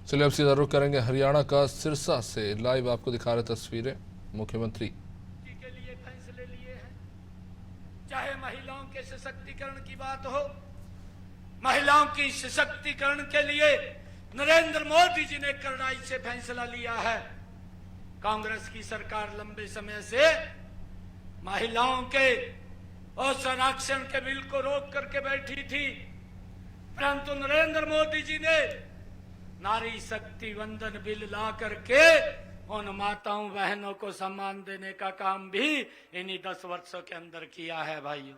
चलिए अब सीधा रुख करेंगे हरियाणा का सिरसा से। लाइव आपको दिखा रहे तस्वीरें। मुख्यमंत्री के लिए फैसले लिए हैं, चाहे महिलाओं के सशक्तिकरण की बात हो। महिलाओं की सशक्तिकरण के लिए नरेंद्र मोदी जी ने कड़ाई से फैसला लिया है। कांग्रेस की सरकार लंबे समय से महिलाओं के और संरक्षण के बिल को रोक करके बैठी थी, परंतु नरेंद्र मोदी जी ने नारी शक्ति वंदन बिल ला करके उन माताओं बहनों को सम्मान देने का काम भी इन्हीं 10 वर्षों के अंदर किया है। भाइयों,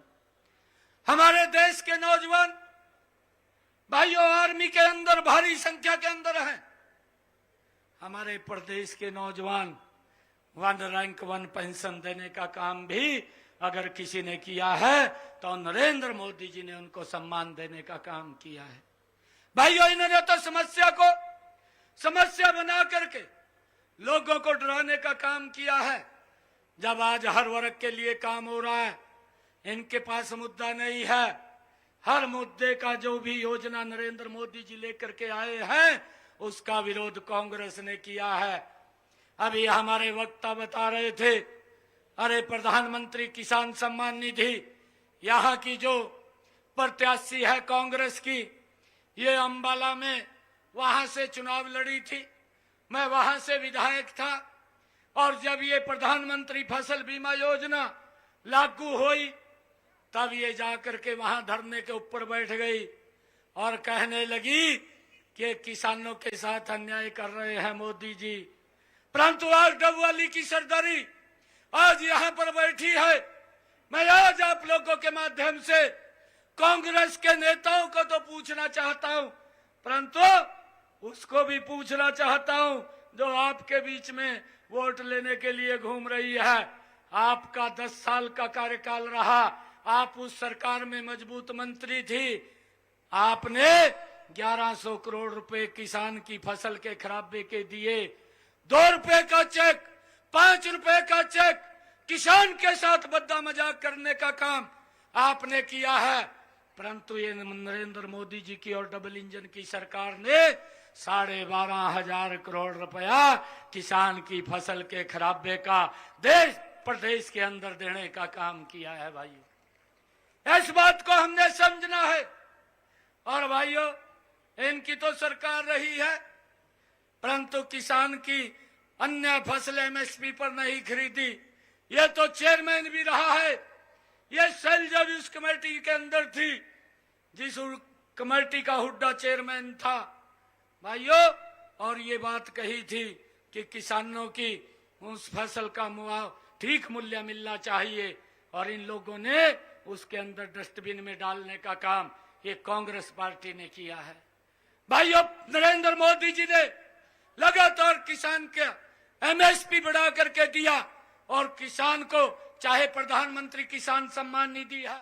हमारे देश के नौजवान भाइयों आर्मी के अंदर भारी संख्या के अंदर हैं। हमारे प्रदेश के नौजवान 1 रैंक 1 पेंशन देने का काम भी अगर किसी ने किया है तो नरेंद्र मोदी जी ने उनको सम्मान देने का काम किया है। भाइयों, इन्होंने तो समस्या को समस्या बना करके लोगों को डराने का काम किया है। जब आज हर वर्ग के लिए काम हो रहा है, इनके पास मुद्दा नहीं है। हर मुद्दे का जो भी योजना नरेंद्र मोदी जी लेकर के आए हैं उसका विरोध कांग्रेस ने किया है। अभी हमारे वक्ता बता रहे थे, अरे प्रधानमंत्री किसान सम्मान निधि, यहाँ की जो प्रत्याशी है कांग्रेस की, ये अंबाला में वहां से चुनाव लड़ी थी, मैं वहां से विधायक था, और जब ये प्रधानमंत्री फसल बीमा योजना लागू हुई तब ये जाकर के वहां धरने के ऊपर बैठ गई और कहने लगी कि किसानों के साथ अन्याय कर रहे हैं मोदी जी। परंतु आज डबवाली की सरदारी आज यहां पर बैठी है। मैं आज आप लोगों के माध्यम से कांग्रेस के नेताओं को तो पूछना चाहता हूं, परंतु उसको भी पूछना चाहता हूं जो आपके बीच में वोट लेने के लिए घूम रही है। आपका 10 साल का कार्यकाल रहा, आप उस सरकार में मजबूत मंत्री थी। आपने 1100 करोड़ रुपए किसान की फसल के खराबे के दिए, 2 रुपए का चेक, 5 रुपए का चेक, किसान के साथ बद्दा मजाक करने का काम आपने किया है। परंतु ये नरेंद्र मोदी जी की और डबल इंजन की सरकार ने 12,500 करोड़ रुपया किसान की फसल के खराबे का देश प्रदेश के अंदर देने का काम किया है। भाइयों, इस बात को हमने समझना है। और भाइयों, इनकी तो सरकार रही है, परंतु किसान की अन्य फसल एमएसपी पर नहीं खरीदी। ये तो चेयरमैन भी रहा है। ये सेल जब इस कमेटी के अंदर थी, जिस कमेटी का हुड्डा चेयरमैन था भाइयों, और ये बात कही थी कि किसानों की उस फसल का ठीक मूल्य मिलना चाहिए, और इन लोगों ने उसके अंदर डस्टबिन में डालने का काम ये कांग्रेस पार्टी ने किया है। भाइयों, नरेंद्र मोदी जी ने लगातार किसान के एमएसपी बढ़ा करके दिया, और किसान को चाहे प्रधानमंत्री किसान सम्मान निधि है।